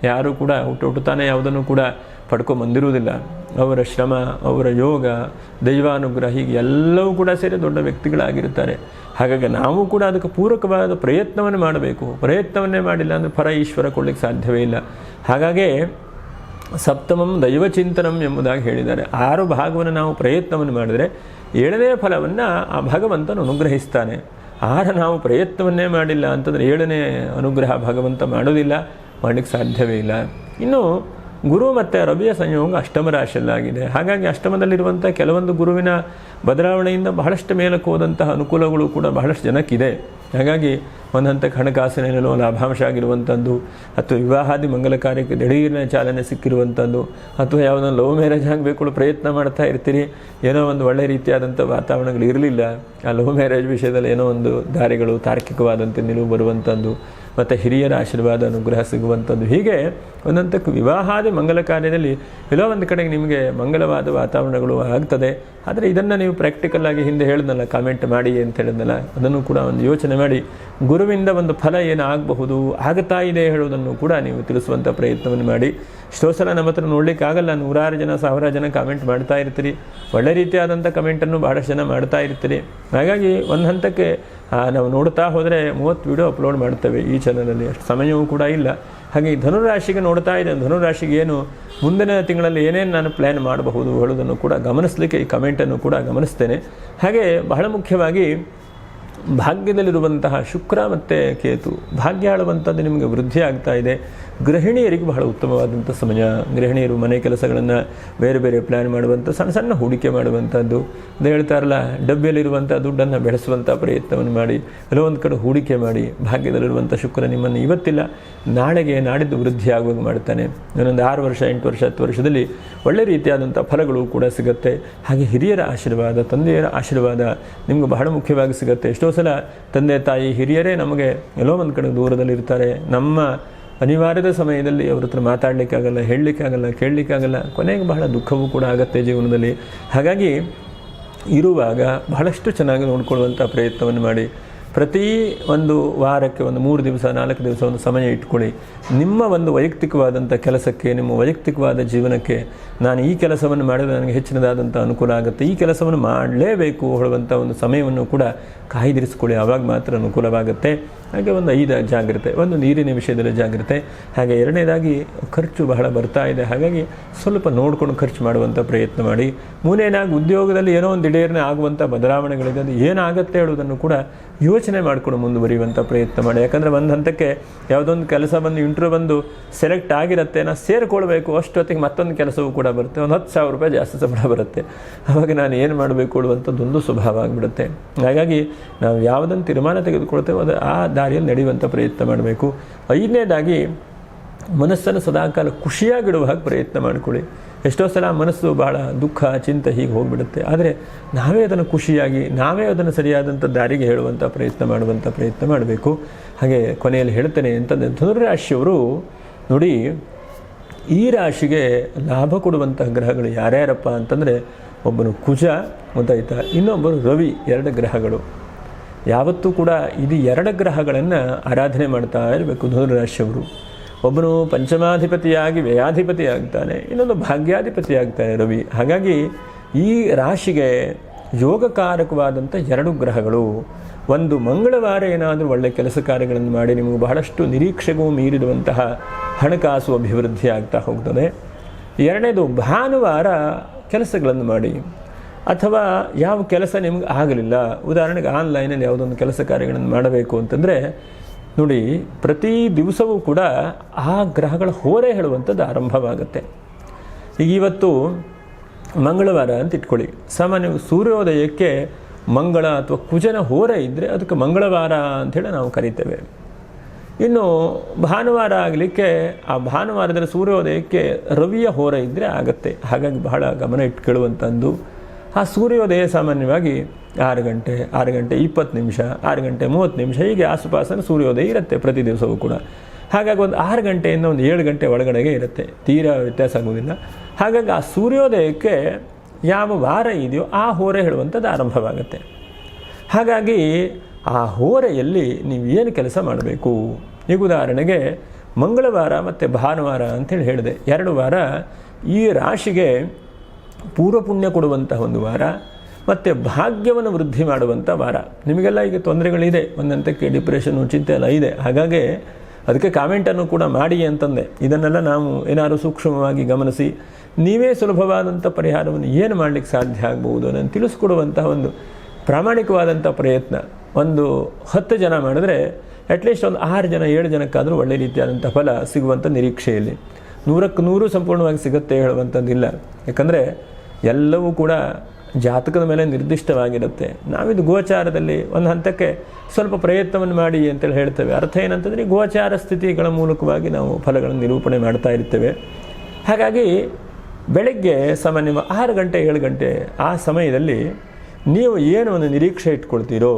ಯಾರೂ ಕೂಡ ಹುಟ್ಟುತ್ತಾನೆ ಯಾವುದನ್ನು ಕೂಡ ಪಡ್ಕೊಂಬಂದಿರುವುದಿಲ್ಲ. ಅವರ ಶ್ರಮ, ಅವರ ಯೋಗ, ದೈವಾನುಗ್ರಹ, ಹೀಗೆ ಎಲ್ಲವೂ ಕೂಡ ಸೇರಿ ದೊಡ್ಡ ವ್ಯಕ್ತಿಗಳಾಗಿರ್ತಾರೆ. ಹಾಗಾಗಿ ನಾವು ಕೂಡ ಅದಕ್ಕೆ ಪೂರಕವಾದ ಪ್ರಯತ್ನವನ್ನು ಮಾಡಬೇಕು. ಪ್ರಯತ್ನವನ್ನೇ ಮಾಡಿಲ್ಲ ಅಂದರೆ ಫಲ ಈಶ್ವರ ಕೊಡಲಿಕ್ಕೆ ಸಾಧ್ಯವೇ ಇಲ್ಲ. ಹಾಗಾಗಿ ಸಪ್ತಮಂ ದೈವಚಿಂತನಂ ಎಂಬುದಾಗಿ ಹೇಳಿದ್ದಾರೆ. 6 ಭಾಗವನ್ನು ನಾವು ಪ್ರಯತ್ನವನ್ನು ಮಾಡಿದರೆ 7ನೇ ಫಲವನ್ನು ಆ ಭಗವಂತನು ಅನುಗ್ರಹಿಸ್ತಾನೆ. 6 ನಾವು ಪ್ರಯತ್ನವನ್ನೇ ಮಾಡಿಲ್ಲ ಅಂತಂದರೆ 7ನೇ ಅನುಗ್ರಹ ಭಗವಂತ ಮಾಡೋದಿಲ್ಲ, ಮಾಡಲಿಕ್ಕೆ ಸಾಧ್ಯವೇ ಇಲ್ಲ. ಇನ್ನು ಗುರು ಮತ್ತು ರವಿಯ ಸಂಯೋಗ ಅಷ್ಟಮ ರಾಶಿಯಲ್ಲಾಗಿದೆ. ಹಾಗಾಗಿ ಅಷ್ಟಮದಲ್ಲಿರುವಂಥ ಕೆಲವೊಂದು ಗುರುವಿನ ಬದಲಾವಣೆಯಿಂದ ಬಹಳಷ್ಟು ಮೇಲಕ್ಕೆ ಹೋದಂತಹ ಅನುಕೂಲಗಳು ಕೂಡ ಬಹಳಷ್ಟು ಜನಕ್ಕಿದೆ. ಹಾಗಾಗಿ ಒಂದು ಹಂತಕ್ಕೆ ಹಣಕಾಸಿನ ಲಾಭಾಂಶ ಆಗಿರುವಂಥದ್ದು, ಅಥವಾ ವಿವಾಹಾದಿ ಮಂಗಲ ಕಾರ್ಯಕ್ಕೆ ದಿಢೀರ್ನ ಚಾಲನೆ ಸಿಕ್ಕಿರುವಂಥದ್ದು, ಅಥವಾ ಯಾವುದೋ ಲವ್ ಮ್ಯಾರೇಜ್ ಆಗಬೇಕು ಪ್ರಯತ್ನ ಮಾಡ್ತಾ ಇರ್ತೀರಿ, ಏನೋ ಒಂದು ಒಳ್ಳೆ ರೀತಿಯಾದಂಥ ವಾತಾವರಣಗಳು ಇರಲಿಲ್ಲ, ಆ ಲವ್ ಮ್ಯಾರೇಜ್ ವಿಷಯದಲ್ಲಿ ಏನೋ ಒಂದು ದಾರಿಗಳು ತಾರ್ಕಿಕವಾದಂತೆ ನಿಲುವು ಬರುವಂಥದ್ದು, ಮತ್ತು ಹಿರಿಯರ ಆಶೀರ್ವಾದ ಅನುಗ್ರಹ ಸಿಗುವಂಥದ್ದು. ಹೀಗೆ ಒಂದಂತಕ್ಕೆ ವಿವಾಹಾದಿ ಮಂಗಲ ಕಾರ್ಯದಲ್ಲಿ ಎಲ್ಲೋ ಒಂದು ಕಡೆಗೆ ನಿಮಗೆ ಮಂಗಲವಾದ ವಾತಾವರಣಗಳು ಆಗ್ತದೆ. ಆದರೆ ಇದನ್ನು ನೀವು ಪ್ರಾಕ್ಟಿಕಲ್ಲಾಗಿ ಹಿಂದೆ ಹೇಳಿದ್ನಲ್ಲ, ಕಾಮೆಂಟ್ ಮಾಡಿ ಅಂತ ಹೇಳಿದ್ನಲ್ಲ, ಅದನ್ನು ಕೂಡ ಒಂದು ಯೋಚನೆ ಮಾಡಿ ಗುರುವಿಂದ ಒಂದು ಫಲ ಏನಾಗಬಹುದು, ಆಗುತ್ತಾ ಇದೆ ಹೇಳುವುದನ್ನು ಕೂಡ ನೀವು ತಿಳಿಸುವಂಥ ಪ್ರಯತ್ನವನ್ನು ಮಾಡಿ. ಎಷ್ಟೋ ಸಲ ನಮ್ಮ ಹತ್ರ ನೋಡಲಿಕ್ಕಾಗಲ್ಲ, 100 ಜನ 1000 ಜನ ಕಾಮೆಂಟ್ ಮಾಡ್ತಾ ಇರ್ತೀರಿ, ಒಳ್ಳೆ ರೀತಿಯಾದಂಥ ಕಮೆಂಟನ್ನು ಭಾಳಷ್ಟು ಜನ ಮಾಡ್ತಾ ಇರ್ತೀರಿ. ಹಾಗಾಗಿ ಒಂದು ಹಂತಕ್ಕೆ ನಾವು ನೋಡ್ತಾ ಹೋದರೆ 30 ವಿಡಿಯೋ ಅಪ್ಲೋಡ್ ಮಾಡ್ತೇವೆ ಈ ಚಾನಲಲ್ಲಿ, ಅಷ್ಟು ಸಮಯವೂ ಕೂಡ ಇಲ್ಲ. ಹಾಗೆ ಧನುರಾಶಿಗೆ ನೋಡ್ತಾ ಇದ್ದೇನೆ, ಧನುರಾಶಿಗೆ ಏನು ಮುಂದಿನ ತಿಂಗಳಲ್ಲಿ ಏನೇನು ನಾನು ಪ್ಲ್ಯಾನ್ ಮಾಡಬಹುದು ಹೇಳೋದನ್ನು ಕೂಡ ಗಮನಿಸಲಿಕ್ಕೆ ಈ ಕಮೆಂಟನ್ನು ಕೂಡ ಗಮನಿಸ್ತೇನೆ. ಹಾಗೆ ಬಹಳ ಮುಖ್ಯವಾಗಿ ಭಾಗ್ಯದಲ್ಲಿರುವಂತಹ ಶುಕ್ರ ಮತ್ತು ಕೇತು, ಭಾಗ್ಯ ಆಳುವಂಥದ್ದು ನಿಮಗೆ ವೃದ್ಧಿ ಆಗ್ತಾ ಇದೆ. ಗೃಹಿಣಿಯರಿಗೆ ಬಹಳ ಉತ್ತಮವಾದಂಥ ಸಮಯ. ಗೃಹಿಣಿಯರು ಮನೆ ಕೆಲಸಗಳನ್ನು ಬೇರೆ ಬೇರೆ ಪ್ಲ್ಯಾನ್ ಮಾಡುವಂಥ, ಸಣ್ಣ ಸಣ್ಣ ಹೂಡಿಕೆ ಮಾಡುವಂಥದ್ದು, ಅದು ಹೇಳ್ತಾರಲ್ಲ, ಡಬ್ಬಿಯಲ್ಲಿರುವಂಥ ದುಡ್ಡನ್ನು ಬೆಳೆಸುವಂಥ ಪ್ರಯತ್ನವನ್ನು ಮಾಡಿ, ಎಲ್ಲೋ ಒಂದು ಕಡೆ ಹೂಡಿಕೆ ಮಾಡಿ. ಭಾಗ್ಯದಲ್ಲಿರುವಂಥ ಶುಕ್ರ ನಿಮ್ಮನ್ನು ಇವತ್ತಿಲ್ಲ ನಾಳೆಗೆ ನಾಡಿದ್ದು ವೃದ್ಧಿ ಆಗುವಾಗ ಮಾಡ್ತಾನೆ. ಇನ್ನೊಂದು 6 ವರ್ಷ 8 ವರ್ಷ 10 ವರ್ಷದಲ್ಲಿ ಒಳ್ಳೆ ರೀತಿಯಾದಂಥ ಫಲಗಳು ಕೂಡ ಸಿಗುತ್ತೆ. ಹಾಗೆ ಹಿರಿಯರ ಆಶೀರ್ವಾದ, ತಂದೆಯರ ಆಶೀರ್ವಾದ ನಿಮಗೆ ಬಹಳ ಮುಖ್ಯವಾಗಿ ಸಿಗುತ್ತೆ. ಎಷ್ಟೋ ಸಲ ತಂದೆ ತಾಯಿ ಹಿರಿಯರೇ ನಮಗೆ ಎಲ್ಲೋ ಒಂದು ಕಡೆ ದೂರದಲ್ಲಿರ್ತಾರೆ. ನಮ್ಮ ಅನಿವಾರ್ಯದ ಸಮಯದಲ್ಲಿ ಅವ್ರ ಹತ್ರ ಮಾತಾಡಲಿಕ್ಕಾಗಲ್ಲ, ಹೇಳಲಿಕ್ಕಾಗಲ್ಲ, ಕೇಳಲಿಕ್ಕಾಗಲ್ಲ. ಕೊನೆಗೆ ಬಹಳ ದುಃಖವೂ ಕೂಡ ಆಗುತ್ತೆ ಜೀವನದಲ್ಲಿ. ಹಾಗಾಗಿ ಇರುವಾಗ ಬಹಳಷ್ಟು ಚೆನ್ನಾಗಿ ನೋಡಿಕೊಳ್ಳುವಂಥ ಪ್ರಯತ್ನವನ್ನು ಮಾಡಿ. ಪ್ರತಿ ಒಂದು ವಾರಕ್ಕೆ ಒಂದು 3 ದಿವಸ 4 ದಿವಸ ಒಂದು ಸಮಯ ಇಟ್ಕೊಳ್ಳಿ. ನಿಮ್ಮ ಒಂದು ವೈಯಕ್ತಿಕವಾದಂಥ ಕೆಲಸಕ್ಕೆ, ನಿಮ್ಮ ವೈಯಕ್ತಿಕವಾದ ಜೀವನಕ್ಕೆ, ನಾನು ಈ ಕೆಲಸವನ್ನು ಮಾಡಿದರೆ ನನಗೆ ಹೆಚ್ಚಿನದಾದಂಥ ಅನುಕೂಲ ಆಗುತ್ತೆ, ಈ ಕೆಲಸವನ್ನು ಮಾಡಲೇಬೇಕು ಹೇಳುವಂಥ ಒಂದು ಸಮಯವನ್ನು ಕೂಡ ಕಾಯ್ದಿರಿಸ್ಕೊಳ್ಳಿ. ಆವಾಗ ಮಾತ್ರ ಅನುಕೂಲವಾಗುತ್ತೆ. ಹಾಗೆ ಒಂದು 5 ಜಾಗ್ರತೆ, ಒಂದು ನೀರಿನ ವಿಷಯದಲ್ಲಿ ಜಾಗ್ರತೆ. ಹಾಗೆ 2ನೇದಾಗಿ ಖರ್ಚು ಬಹಳ ಬರ್ತಾ ಇದೆ. ಹಾಗಾಗಿ ಸ್ವಲ್ಪ ನೋಡ್ಕೊಂಡು ಖರ್ಚು ಮಾಡುವಂಥ ಪ್ರಯತ್ನ ಮಾಡಿ. 3ನೇದಾಗಿ ಉದ್ಯೋಗದಲ್ಲಿ ಏನೋ ಒಂದು ದಿಢೀರ್ನೆ ಆಗುವಂಥ ಬದಲಾವಣೆಗಳಿದೆ, ಅದು ಏನಾಗುತ್ತೆ ಹೇಳುವುದನ್ನು ಕೂಡ ಯೋಚನೆ ಮಾಡಿಕೊಂಡು ಮುಂದುವರಿಯುವಂಥ ಪ್ರಯತ್ನ ಮಾಡಿ. ಯಾಕಂದರೆ ಒಂದು ಹಂತಕ್ಕೆ ಯಾವುದೊಂದು ಕೆಲಸ ಬಂದು ಇಂಟ್ರ್ಯೂ ಬಂದು ಸೆಲೆಕ್ಟ್ ಆಗಿರುತ್ತೆ, ನಾವು ಸೇರಿಕೊಳ್ಬೇಕು, ಅಷ್ಟೊತ್ತಿಗೆ ಮತ್ತೊಂದು ಕೆಲಸವೂ ಕೂಡ ಬರುತ್ತೆ, ಒಂದು 10,000 ರೂಪಾಯಿ ಜಾಸ್ತಿ ಸಂಬಳ ಬರುತ್ತೆ. ಆವಾಗ ನಾನು ಏನು ಮಾಡಬೇಕು ಕೊಡುವಂಥದ್ದೊಂದು ಸ್ವಭಾವ ಆಗಿಬಿಡುತ್ತೆ. ಹಾಗಾಗಿ ನಾವು ಯಾವುದನ್ನು ತೀರ್ಮಾನ ತೆಗೆದುಕೊಳ್ತೇವೆ ಅದು ಆ ದಾರಿಯಲ್ಲಿ ನಡೆಯುವಂಥ ಪ್ರಯತ್ನ ಮಾಡಬೇಕು. 5ನೇದಾಗಿ ಮನಸ್ಸನ್ನು ಸದಾಕಾಲ ಖುಷಿಯಾಗಿಡುವ ಹಾಗೆ ಪ್ರಯತ್ನ ಮಾಡಿಕೊಳ್ಳಿ. ಎಷ್ಟೋ ಸಲ ಮನಸ್ಸು ಬಹಳ ದುಃಖ ಚಿಂತೆ ಹೀಗೆ ಹೋಗಿಬಿಡುತ್ತೆ. ಆದರೆ ನಾವೇ ಅದನ್ನು ಖುಷಿಯಾಗಿ ನಾವೇ ಅದನ್ನು ಸರಿಯಾದಂಥ ದಾರಿಗೆ ಹೇಳುವಂಥ ಪ್ರಯತ್ನ ಮಾಡುವಂಥ ಪ್ರಯತ್ನ ಮಾಡಬೇಕು. ಹಾಗೆ ಕೊನೆಯಲ್ಲಿ ಹೇಳ್ತೇನೆ ಅಂತಂದರೆ ಧನುರಾಶಿಯವರು ನೋಡಿ, ಈ ರಾಶಿಗೆ ಲಾಭ ಕೊಡುವಂತಹ ಗ್ರಹಗಳು ಯಾರ್ಯಾರಪ್ಪ ಅಂತಂದರೆ ಒಬ್ಬನು ಕುಜ ಗೊತ್ತಾಯ್ತಾ, ಇನ್ನೊಬ್ಬರು ರವಿ, 2 ಗ್ರಹಗಳು. ಯಾವತ್ತೂ ಕೂಡ ಇದು 2 ಗ್ರಹಗಳನ್ನು ಆರಾಧನೆ ಮಾಡ್ತಾ ಇರಬೇಕು ಧನುರಾಶಿಯವರು. ಒಬ್ಬನು ಪಂಚಮಾಧಿಪತಿಯಾಗಿ ವ್ಯಯಾಧಿಪತಿ ಆಗ್ತಾನೆ, ಇನ್ನೊಂದು ಭಾಗ್ಯಾಧಿಪತಿ ಆಗ್ತಾನೆ ರವಿ. ಹಾಗಾಗಿ ಈ ರಾಶಿಗೆ ಯೋಗಕಾರಕವಾದಂಥ 2 ಗ್ರಹಗಳು. ಒಂದು ಮಂಗಳವಾರ ಏನಾದರೂ ಒಳ್ಳೆಯ ಕೆಲಸ ಕಾರ್ಯಗಳನ್ನು ಮಾಡಿ ನಿಮಗೆ ಬಹಳಷ್ಟು ನಿರೀಕ್ಷೆಗೂ ಮೀರಿರುವಂತಹ ಹಣಕಾಸು ಅಭಿವೃದ್ಧಿ ಆಗ್ತಾ ಹೋಗ್ತದೆ. 2ನೇದು ಭಾನುವಾರ ಕೆಲಸಗಳನ್ನು ಮಾಡಿ, ಅಥವಾ ಯಾವ ಕೆಲಸ ನಿಮ್ಗೆ ಆಗಲಿಲ್ಲ, ಉದಾಹರಣೆಗೆ ಆನ್ಲೈನಲ್ಲಿ ಯಾವುದೊಂದು ಕೆಲಸ ಕಾರ್ಯಗಳನ್ನು ಮಾಡಬೇಕು ಅಂತಂದರೆ ನೋಡಿ, ಪ್ರತಿ ದಿವಸವೂ ಕೂಡ ಆ ಗ್ರಹಗಳ ಹೋರೆ ಹೇಳುವಂಥದ್ದು ಆರಂಭವಾಗುತ್ತೆ. ಈಗ ಇವತ್ತು ಮಂಗಳವಾರ ಅಂತ ಇಟ್ಕೊಳ್ಳಿ, ಸಾಮಾನ್ಯವಾಗಿ ಸೂರ್ಯೋದಯಕ್ಕೆ ಮಂಗಳ ಅಥವಾ ಕುಜನ ಹೋರೆ ಇದ್ದರೆ ಅದಕ್ಕೆ ಮಂಗಳವಾರ ಅಂಥೇಳಿ ನಾವು ಕರಿತೇವೆ. ಇನ್ನು ಭಾನುವಾರ ಆಗಲಿಕ್ಕೆ ಆ ಭಾನುವಾರದಲ್ಲಿ ಸೂರ್ಯೋದಯಕ್ಕೆ ರವಿಯ ಹೋರೆ ಇದ್ದರೆ ಆಗುತ್ತೆ. ಹಾಗಾಗಿ ಬಹಳ ಗಮನ ಇಟ್ಕೊಳ್ಳುವಂಥದ್ದು. ಆ ಸೂರ್ಯೋದಯ ಸಾಮಾನ್ಯವಾಗಿ 6 ಗಂಟೆ 20 ನಿಮಿಷ 6 ಗಂಟೆ 30 ನಿಮಿಷ ಹೀಗೆ ಆಸುಪಾಸನ ಸೂರ್ಯೋದಯ ಇರುತ್ತೆ ಪ್ರತಿ ದಿವಸವೂ ಕೂಡ. ಹಾಗಾಗಿ ಒಂದು 6 ಗಂಟೆಯಿಂದ ಒಂದು 7 ಗಂಟೆ ಒಳಗಡೆಗೆ ಇರುತ್ತೆ, ತೀರಾ ವ್ಯತ್ಯಾಸ ಆಗೋದಿಲ್ಲ. ಹಾಗಾಗಿ ಆ ಸೂರ್ಯೋದಯಕ್ಕೆ ಯಾವ ವಾರ ಇದೆಯೋ ಆ ಹೋರೆ ಹೇಳುವಂಥದ್ದು ಆರಂಭವಾಗುತ್ತೆ. ಹಾಗಾಗಿ ಆ ಹೋರೆಯಲ್ಲಿ ನೀವು ಏನು ಕೆಲಸ ಮಾಡಬೇಕು, ಈಗ ಉದಾಹರಣೆಗೆ ಮಂಗಳವಾರ ಮತ್ತು ಭಾನುವಾರ ಅಂಥೇಳಿ ಹೇಳಿದೆ, 2 ವಾರ ಈ ರಾಶಿಗೆ ಪೂರ್ವ ಪುಣ್ಯ ಕೊಡುವಂತಹ ಒಂದು ವಾರ ಮತ್ತು ಭಾಗ್ಯವನ್ನು ವೃದ್ಧಿ ಮಾಡುವಂಥ ವಾರ. ನಿಮಗೆಲ್ಲ ಈಗ ತೊಂದರೆಗಳಿದೆ, ಒಂದಂತಕ್ಕೆ ಡಿಪ್ರೆಷನ್ನು ಚಿಂತೆ ಎಲ್ಲ ಇದೆ. ಹಾಗಾಗಿ ಅದಕ್ಕೆ ಕಾಮೆಂಟನ್ನು ಕೂಡ ಮಾಡಿ ಅಂತಂದೆ. ಇದನ್ನೆಲ್ಲ ನಾವು ಏನಾದರೂ ಸೂಕ್ಷ್ಮವಾಗಿ ಗಮನಿಸಿ ನೀವೇ ಸುಲಭವಾದಂಥ ಪರಿಹಾರವನ್ನು ಏನು ಮಾಡಲಿಕ್ಕೆ ಸಾಧ್ಯ ಆಗ್ಬೋದು ಅನ್ನೋದು ತಿಳಿಸ್ಕೊಡುವಂತಹ ಒಂದು ಪ್ರಾಮಾಣಿಕವಾದಂಥ ಪ್ರಯತ್ನ. ಒಂದು 10 ಜನ ಮಾಡಿದ್ರೆ ಅಟ್ಲೀಸ್ಟ್ ಒಂದು 6 ಜನ 7 ಜನಕ್ಕಾದರೂ ಒಳ್ಳೆ ರೀತಿಯಾದಂಥ ಫಲ ಸಿಗುವಂಥ ನಿರೀಕ್ಷೆಯಲ್ಲಿ. 100ಕ್ಕೆ 100 ಸಂಪೂರ್ಣವಾಗಿ ಸಿಗುತ್ತೆ ಹೇಳುವಂಥದ್ದಿಲ್ಲ. ಯಾಕಂದರೆ ಎಲ್ಲವೂ ಕೂಡ ಜಾತಕದ ಮೇಲೆ ನಿರ್ದಿಷ್ಟವಾಗಿರುತ್ತೆ. ನಾವಿದು ಗೋಚಾರದಲ್ಲಿ ಒಂದು ಹಂತಕ್ಕೆ ಸ್ವಲ್ಪ ಪ್ರಯತ್ನವನ್ನು ಮಾಡಿ ಅಂತೇಳಿ ಹೇಳ್ತೇವೆ. ಅರ್ಥ ಏನಂತಂದರೆ ಗೋಚಾರ ಸ್ಥಿತಿಗಳ ಮೂಲಕವಾಗಿ ನಾವು ಫಲಗಳನ್ನು ನಿರೂಪಣೆ ಮಾಡ್ತಾ ಇರ್ತೇವೆ. ಹಾಗಾಗಿ ಬೆಳಗ್ಗೆ ಸಾಮಾನ್ಯವಾಗಿ 6 ಗಂಟೆ 7 ಗಂಟೆ ಆ ಸಮಯದಲ್ಲಿ ನೀವು ಏನು ಒಂದು ನಿರೀಕ್ಷೆ ಇಟ್ಕೊಳ್ತೀರೋ,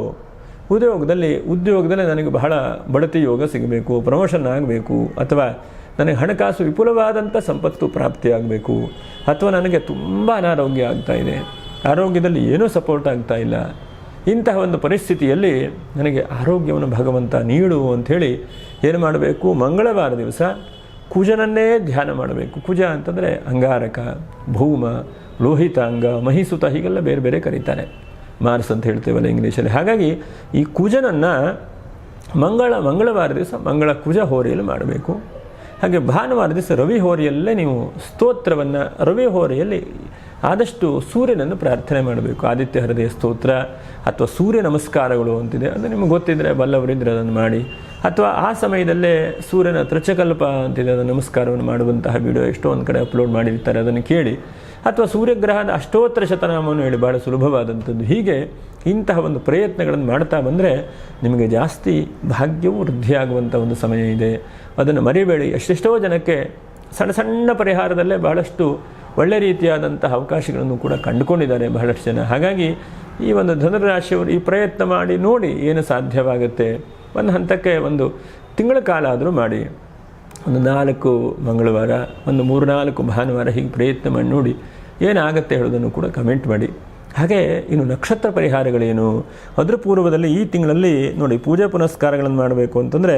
ಉದ್ಯೋಗದಲ್ಲಿ ನನಗೆ ಬಹಳ ಬಡ್ತಿ ಯೋಗ ಸಿಗಬೇಕು, ಪ್ರಮೋಷನ್ ಆಗಬೇಕು, ಅಥವಾ ನನಗೆ ಹಣಕಾಸು ವಿಪುಲವಾದಂಥ ಸಂಪತ್ತು ಪ್ರಾಪ್ತಿಯಾಗಬೇಕು, ಅಥವಾ ನನಗೆ ತುಂಬ ಅನಾರೋಗ್ಯ ಆಗ್ತಾ ಇದೆ, ಆರೋಗ್ಯದಲ್ಲಿ ಏನೂ ಸಪೋರ್ಟ್ ಆಗ್ತಾ ಇಲ್ಲ, ಇಂತಹ ಒಂದು ಪರಿಸ್ಥಿತಿಯಲ್ಲಿ ನನಗೆ ಆರೋಗ್ಯವನ್ನು ಭಗವಂತ ನೀಡು ಅಂಥೇಳಿ ಏನು ಮಾಡಬೇಕು, ಮಂಗಳವಾರ ದಿವಸ ಕುಜನನ್ನೇ ಧ್ಯಾನ ಮಾಡಬೇಕು. ಕುಜ ಅಂತಂದರೆ ಅಂಗಾರಕ, ಭೌಮ, ಲೋಹಿತಾಂಗ, ಮಹಿಸುತ ಹೀಗೆಲ್ಲ ಬೇರೆ ಬೇರೆ ಕರೀತಾರೆ, ಮಾರ್ಸ್ ಅಂತ ಹೇಳ್ತೇವಲ್ಲ ಇಂಗ್ಲೀಷಲ್ಲಿ. ಹಾಗಾಗಿ ಈ ಕುಜನನ್ನು ಮಂಗಳವಾರ ದಿವಸ ಮಂಗಳ ಕುಜ ಹೋರಿಯಲ್ಲಿ ಮಾಡಬೇಕು. ಹಾಗೆ ಭಾನುವಾರ ದಿವಸ ರವಿ ಹೋರಿಯಲ್ಲೇ ನೀವು ಸ್ತೋತ್ರವನ್ನು, ರವಿ ಹೋರಿಯಲ್ಲಿ ಆದಷ್ಟು ಸೂರ್ಯನನ್ನು ಪ್ರಾರ್ಥನೆ ಮಾಡಬೇಕು. ಆದಿತ್ಯ ಹೃದಯ ಸ್ತೋತ್ರ ಅಥವಾ ಸೂರ್ಯ ನಮಸ್ಕಾರಗಳು ಅಂತಿದೆ, ಅದು ನಿಮಗೆ ಗೊತ್ತಿದ್ದರೆ ಬಲ್ಲವರಿದ್ದರೆ ಅದನ್ನು ಮಾಡಿ. ಅಥವಾ ಆ ಸಮಯದಲ್ಲೇ ಸೂರ್ಯನ ತ್ರಿಚಕಲ್ಪ ಅಂತಿದೆ, ಅದನ್ನು ನಮಸ್ಕಾರವನ್ನು ಮಾಡುವಂತಹ ವಿಡಿಯೋ ಎಷ್ಟೋ ಒಂದು ಕಡೆ ಅಪ್ಲೋಡ್ ಮಾಡಿರ್ತಾರೆ, ಅದನ್ನು ಕೇಳಿ. ಅಥವಾ ಸೂರ್ಯಗ್ರಹದ ಅಷ್ಟೋತ್ತರ ಶತನಾಮವನ್ನು ಹೇಳಿ, ಭಾಳ ಸುಲಭವಾದಂಥದ್ದು. ಹೀಗೆ ಇಂತಹ ಒಂದು ಪ್ರಯತ್ನಗಳನ್ನು ಮಾಡ್ತಾ ಬಂದರೆ ನಿಮಗೆ ಜಾಸ್ತಿ ಭಾಗ್ಯವು ವೃದ್ಧಿಯಾಗುವಂಥ ಒಂದು ಸಮಯ ಇದೆ. ಅದನ್ನು ಮರಿಬೇಡಿ. ಎಷ್ಟೆಷ್ಟೋ ಜನಕ್ಕೆ ಸಣ್ಣ ಸಣ್ಣ ಪರಿಹಾರದಲ್ಲೇ ಬಹಳಷ್ಟು ಒಳ್ಳೆ ರೀತಿಯಾದಂತಹ ಅವಕಾಶಗಳನ್ನು ಕೂಡ ಕಂಡುಕೊಂಡಿದ್ದಾರೆ ಬಹಳಷ್ಟು ಜನ. ಹಾಗಾಗಿ ಈ ಒಂದು ಧನುರಾಶಿಯವರು ಈ ಪ್ರಯತ್ನ ಮಾಡಿ ನೋಡಿ ಏನು ಸಾಧ್ಯವಾಗುತ್ತೆ. ಒಂದು ಹಂತಕ್ಕೆ ಒಂದು ತಿಂಗಳ ಕಾಲ ಆದರೂ ಮಾಡಿ, ಒಂದು 4 ಮಂಗಳವಾರ, ಒಂದು 3-4 ಭಾನುವಾರ ಹೀಗೆ ಪ್ರಯತ್ನ ಮಾಡಿ ನೋಡಿ ಏನಾಗುತ್ತೆ ಹೇಳೋದನ್ನು ಕೂಡ ಕಮೆಂಟ್ ಮಾಡಿ. ಹಾಗೆ ಇನ್ನು ನಕ್ಷತ್ರ ಪರಿಹಾರಗಳೇನು, ಅದರ ಪೂರ್ವದಲ್ಲಿ ಈ ತಿಂಗಳಲ್ಲಿ ನೋಡಿ ಪೂಜೆ ಪುನಸ್ಕಾರಗಳನ್ನು ಮಾಡಬೇಕು ಅಂತಂದರೆ,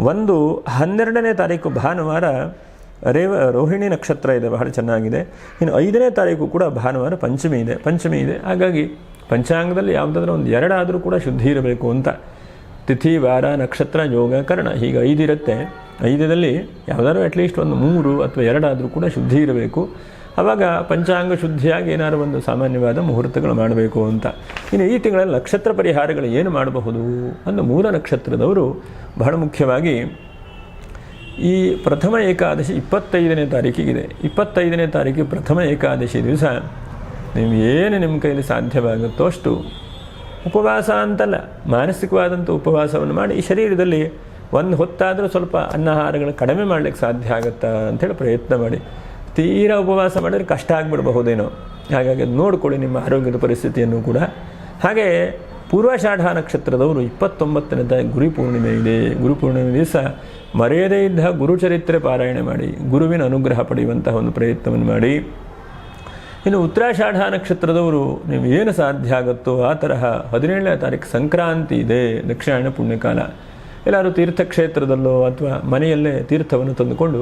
12ನೇ ತಾರೀಕು ಭಾನುವಾರ ರೋಹಿಣಿ ನಕ್ಷತ್ರ ಇದೆ, ಬಹಳ ಚೆನ್ನಾಗಿದೆ. ಇನ್ನು 5ನೇ ತಾರೀಕು ಕೂಡ ಭಾನುವಾರ ಪಂಚಮಿ ಇದೆ. ಹಾಗಾಗಿ ಪಂಚಾಂಗದಲ್ಲಿ ಯಾವುದಾದ್ರೂ ಒಂದು 2 ಆದರೂ ಕೂಡ ಶುದ್ಧಿ ಇರಬೇಕು ಅಂತ. ತಿಥಿ, ವಾರ, ನಕ್ಷತ್ರ, ಯೋಗ, ಕರ್ಣ ಹೀಗೆ 5 ಇರುತ್ತೆ. 5ರಲ್ಲಿ ಯಾವುದಾದ್ರೂ ಅಟ್ಲೀಸ್ಟ್ ಒಂದು 3 ಅಥವಾ 2 ಆದರೂ ಕೂಡ ಶುದ್ಧಿ ಇರಬೇಕು. ಆವಾಗ ಪಂಚಾಂಗ ಶುದ್ಧಿಯಾಗಿ ಏನಾದ್ರು ಒಂದು ಸಾಮಾನ್ಯವಾದ ಮುಹೂರ್ತಗಳು ಮಾಡಬೇಕು ಅಂತ. ಇನ್ನು ಈ ತಿಂಗಳಲ್ಲಿ ನಕ್ಷತ್ರ ಪರಿಹಾರಗಳು ಏನು ಮಾಡಬಹುದು ಅಂದು ಮೂಲ ನಕ್ಷತ್ರದವರು ಬಹಳ ಮುಖ್ಯವಾಗಿ ಈ ಪ್ರಥಮ ಏಕಾದಶಿ 25ನೇ ತಾರೀಕಿಗಿದೆ. 25ನೇ ತಾರೀಕಿಗೆ ಪ್ರಥಮ ಏಕಾದಶಿ ದಿವಸ ನೀವು ಏನು ನಿಮ್ಮ ಕೈಯಲ್ಲಿ ಸಾಧ್ಯವಾಗುತ್ತೋ ಅಷ್ಟು ಉಪವಾಸ ಅಂತಲ್ಲ, ಮಾನಸಿಕವಾದಂಥ ಉಪವಾಸವನ್ನು ಮಾಡಿ ಈ ಶರೀರದಲ್ಲಿ ಒಂದು ಹೊತ್ತಾದರೂ ಸ್ವಲ್ಪ ಅನ್ನಾಹಾರಗಳು ಕಡಿಮೆ ಮಾಡಲಿಕ್ಕೆ ಸಾಧ್ಯ ಆಗುತ್ತಾ ಅಂಥೇಳಿ ಪ್ರಯತ್ನ ಮಾಡಿ. ತೀರಾ ಉಪವಾಸ ಮಾಡಿದ್ರೆ ಕಷ್ಟ ಆಗಿಬಿಡಬಹುದೇನೋ, ಹಾಗಾಗಿ ಅದು ನೋಡಿಕೊಳ್ಳಿ ನಿಮ್ಮ ಆರೋಗ್ಯದ ಪರಿಸ್ಥಿತಿಯನ್ನು ಕೂಡ. ಹಾಗೆ ಪೂರ್ವಾಷಾಢ ನಕ್ಷತ್ರದವರು 29ನೇ ತಾರೀಕು ಗುರುಪೂರ್ಣಿಮೆ ಇದೆ. ಗುರುಪೂರ್ಣಿಮೆ ದಿವಸ ಮರೆಯದೇ ಇದ್ದ ಗುರುಚರಿತ್ರೆ ಪಾರಾಯಣ ಮಾಡಿ ಗುರುವಿನ ಅನುಗ್ರಹ ಪಡೆಯುವಂತಹ ಒಂದು ಪ್ರಯತ್ನವನ್ನು ಮಾಡಿ. ಇನ್ನು ಉತ್ತರಾಷಾಢ ನಕ್ಷತ್ರದವರು ನೀವು ಏನು ಸಾಧ್ಯ ಆಗುತ್ತೋ ಆ ತರಹ 17ನೇ ತಾರೀಕು ಸಂಕ್ರಾಂತಿ ಇದೆ, ದಕ್ಷಿಣಾಯನ ಪುಣ್ಯಕಾಲ. ಎಲ್ಲರೂ ತೀರ್ಥಕ್ಷೇತ್ರದಲ್ಲೋ ಅಥವಾ ಮನೆಯಲ್ಲೇ ತೀರ್ಥವನ್ನು ತಂದುಕೊಂಡು